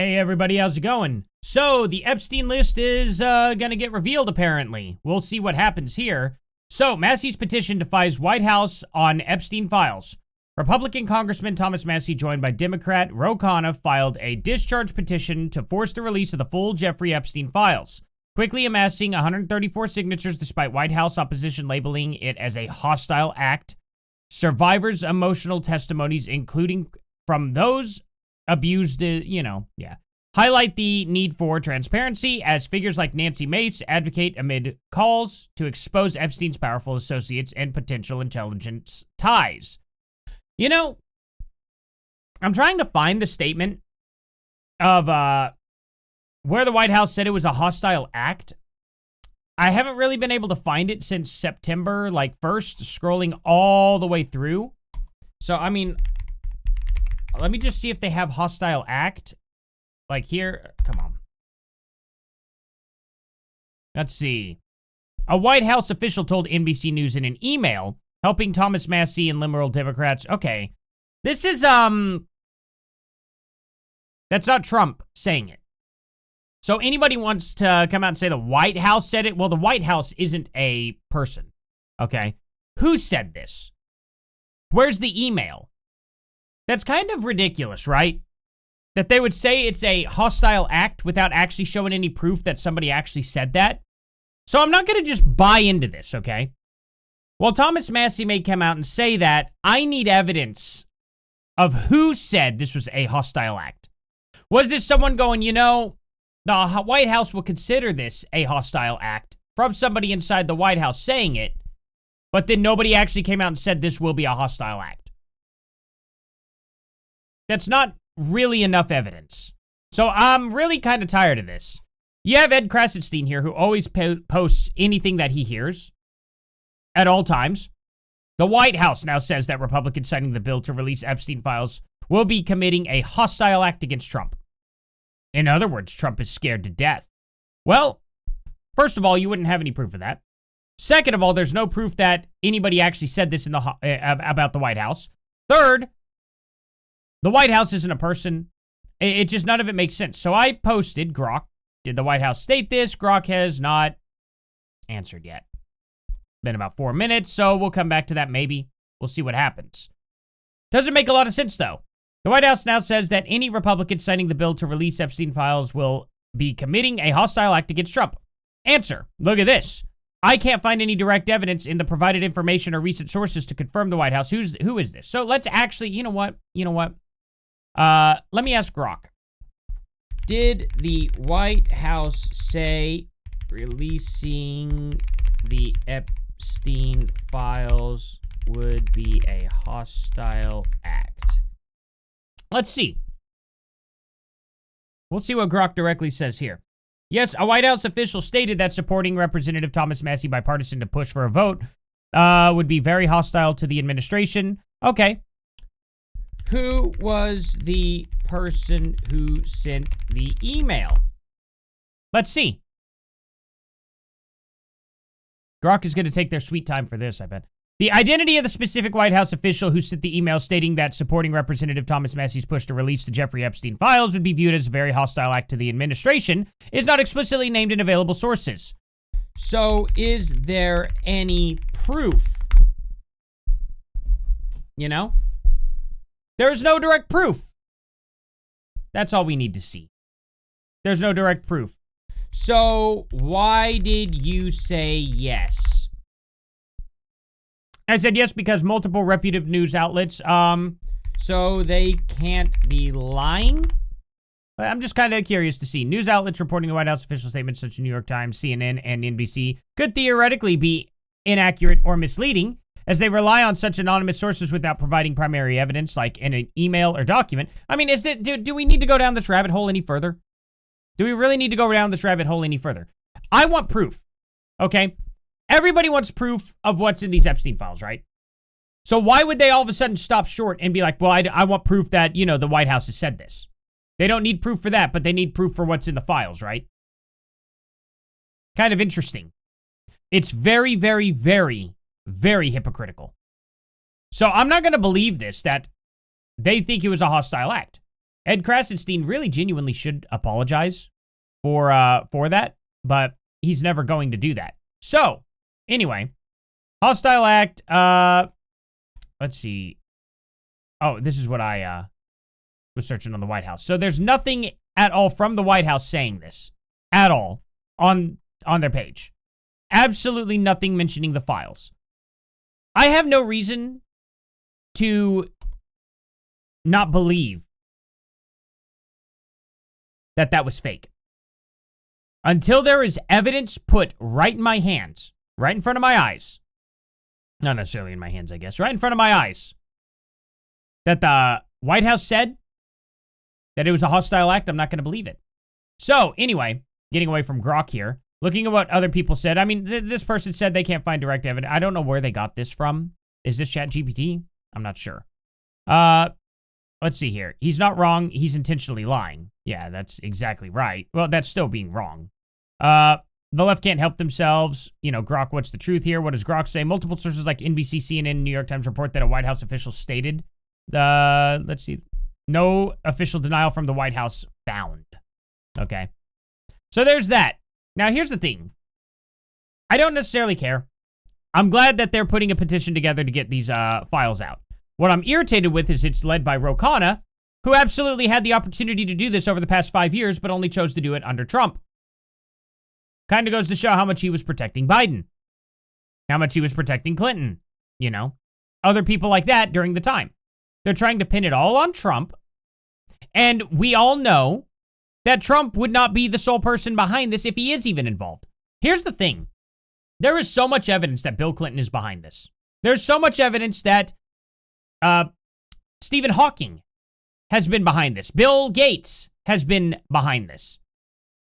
Hey everybody, how's it going? So, the Epstein list is gonna get revealed apparently. We'll see what happens here. So, Massie's petition defies White House on Epstein files. Republican Congressman Thomas Massie, joined by Democrat Ro Khanna, filed a discharge petition to force the release of the full Jeffrey Epstein files, quickly amassing 134 signatures despite White House opposition labeling it as a hostile act. Survivors' emotional testimonies, including from those abused, highlight the need for transparency as figures like Nancy Mace advocate amid calls to expose Epstein's powerful associates and potential intelligence ties. You know, I'm trying to find the statement of where the White House said it was a hostile act. I haven't really been able to find it since September, 1st, scrolling all the way through. So, I mean, let me just see if they have hostile act. Here, come on. Let's see. A White House official told NBC News in an email, helping Thomas Massie and liberal Democrats. Okay, this is, that's not Trump saying it. So anybody wants to come out and say the White House said it? Well, the White House isn't a person, okay? Who said this? Where's the email? That's kind of ridiculous, right? That they would say it's a hostile act without actually showing any proof that somebody actually said that. So I'm not going to just buy into this, okay? Well, Thomas Massie may come out and say that. I need evidence of who said this was a hostile act. Was this someone going, the White House will consider this a hostile act from somebody inside the White House saying it, but then nobody actually came out and said this will be a hostile act? That's not really enough evidence. So I'm really kind of tired of this. You have Ed Krasenstein here, who always posts anything that he hears at all times. The White House now says that Republicans signing the bill to release Epstein files will be committing a hostile act against Trump. In other words, Trump is scared to death. Well, first of all, you wouldn't have any proof of that. Second of all, there's no proof that anybody actually said this in the about the White House. Third, the White House isn't a person. It just, none of it makes sense. So I posted, Grok, did the White House state this? Grok has not answered yet. Been about 4 minutes, so we'll come back to that maybe. We'll see what happens. Doesn't make a lot of sense, though. The White House now says that any Republican signing the bill to release Epstein files will be committing a hostile act against Trump. Answer. Look at this. I can't find any direct evidence in the provided information or recent sources to confirm the White House. Who is this? So let's actually, you know what? Let me ask Grok. Did the White House say releasing the Epstein files would be a hostile act? Let's see. We'll see what Grok directly says here. Yes, a White House official stated that supporting Representative Thomas Massie bipartisan to push for a vote would be very hostile to the administration. Okay. Who was the person who sent the email? Let's see. Grok is going to take their sweet time for this, I bet. The identity of the specific White House official who sent the email stating that supporting Representative Thomas Massie's push to release the Jeffrey Epstein files would be viewed as a very hostile act to the administration is not explicitly named in available sources. So, is there any proof? There's no direct proof. That's all we need to see. There's no direct proof. So, why did you say yes? I said yes because multiple reputable news outlets, so they can't be lying. I'm just kind of curious to see. News outlets reporting the White House official statements such as New York Times, CNN, and NBC could theoretically be inaccurate or misleading, as they rely on such anonymous sources without providing primary evidence, like in an email or document. I mean, do we need to go down this rabbit hole any further? Do we really need to go down this rabbit hole any further? I want proof, okay? Everybody wants proof of what's in these Epstein files, right? So why would they all of a sudden stop short and be like, well, I want proof that, the White House has said this. They don't need proof for that, but they need proof for what's in the files, right? Kind of interesting. It's very, very, very, very hypocritical. So I'm not going to believe this, that they think it was a hostile act. Ed Krasenstein really genuinely should apologize for that, but he's never going to do that. So, anyway, hostile act, let's see. Oh, this is what I was searching on the White House. So there's nothing at all from the White House saying this at all on their page. Absolutely nothing mentioning the files. I have no reason to not believe that that was fake. Until there is evidence put right in my hands, right in front of my eyes. Not necessarily in my hands, I guess. Right in front of my eyes. That the White House said that it was a hostile act, I'm not going to believe it. So, anyway, getting away from Grok here. Looking at what other people said. I mean, this person said they can't find direct evidence. I don't know where they got this from. Is this ChatGPT? I'm not sure. Let's see here. He's not wrong. He's intentionally lying. Yeah, that's exactly right. Well, that's still being wrong. The left can't help themselves. You know, Grok, what's the truth here? What does Grok say? Multiple sources like NBC, CNN, New York Times report that a White House official stated. Let's see. No official denial from the White House found. Okay. So there's that. Now, here's the thing. I don't necessarily care. I'm glad that they're putting a petition together to get these files out. What I'm irritated with is it's led by Ro Khanna, who absolutely had the opportunity to do this over the past 5 years, but only chose to do it under Trump. Kind of goes to show how much he was protecting Biden. How much he was protecting Clinton. You know, other people like that during the time. They're trying to pin it all on Trump. And we all know that Trump would not be the sole person behind this if he is even involved. Here's the thing. There is so much evidence that Bill Clinton is behind this. There's so much evidence that Stephen Hawking has been behind this. Bill Gates has been behind this.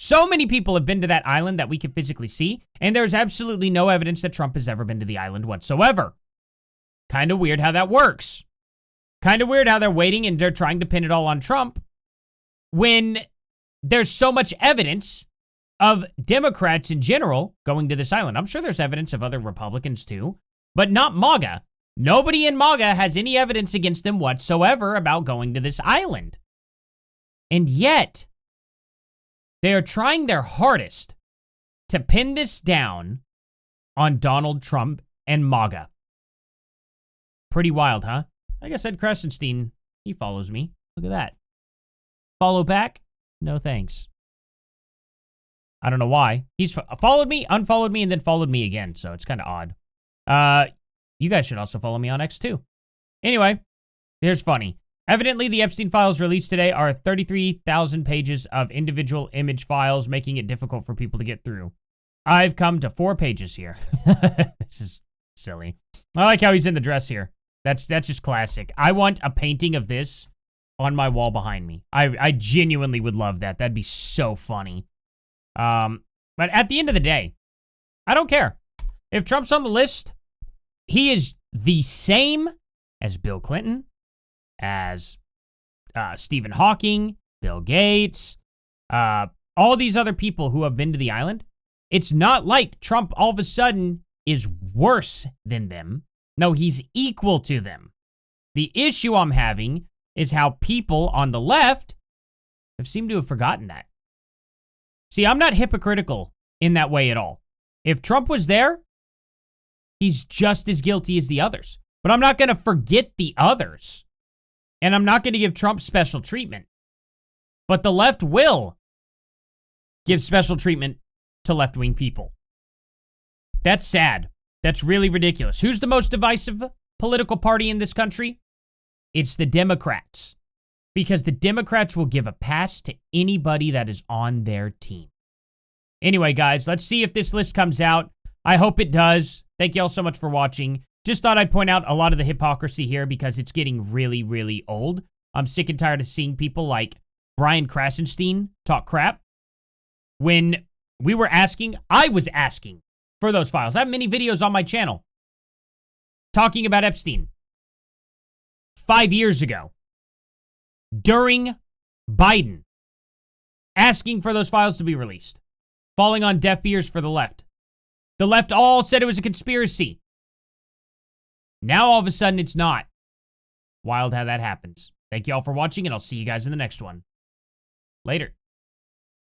So many people have been to that island that we can physically see, and there's absolutely no evidence that Trump has ever been to the island whatsoever. Kind of weird how that works. Kind of weird how they're waiting and they're trying to pin it all on Trump when there's so much evidence of Democrats in general going to this island. I'm sure there's evidence of other Republicans too, but not MAGA. Nobody in MAGA has any evidence against them whatsoever about going to this island. And yet, they are trying their hardest to pin this down on Donald Trump and MAGA. Pretty wild, huh? Like I said, Krasenstein, he follows me. Look at that. Follow back? No thanks. I don't know why. He's followed me, unfollowed me, and then followed me again, so it's kind of odd. You guys should also follow me on X too. Anyway, here's funny. Evidently, the Epstein files released today are 33,000 pages of individual image files, making it difficult for people to get through. I've come to 4 pages here. This is silly. I like how he's in the dress here. That's just classic. I want a painting of this on my wall behind me. I genuinely would love that. That'd be so funny. But at the end of the day, I don't care. If Trump's on the list, he is the same as Bill Clinton, as Stephen Hawking, Bill Gates, all these other people who have been to the island. It's not like Trump all of a sudden is worse than them. No, he's equal to them. The issue I'm having is how people on the left have seemed to have forgotten that. See, I'm not hypocritical in that way at all. If Trump was there, he's just as guilty as the others. But I'm not going to forget the others. And I'm not going to give Trump special treatment. But the left will give special treatment to left-wing people. That's sad. That's really ridiculous. Who's the most divisive political party in this country? It's the Democrats. Because the Democrats will give a pass to anybody that is on their team. Anyway, guys, let's see if this list comes out. I hope it does. Thank you all so much for watching. Just thought I'd point out a lot of the hypocrisy here because it's getting really, really old. I'm sick and tired of seeing people like Brian Krasenstein talk crap. When we were asking, I was asking for those files. I have many videos on my channel talking about Epstein 5 years ago during Biden, asking for those files to be released, falling on deaf ears for the left. The left all said it was a conspiracy. Now all of a sudden it's not. Wild how that happens. Thank you all for watching, and I'll see you guys in the next one. Later.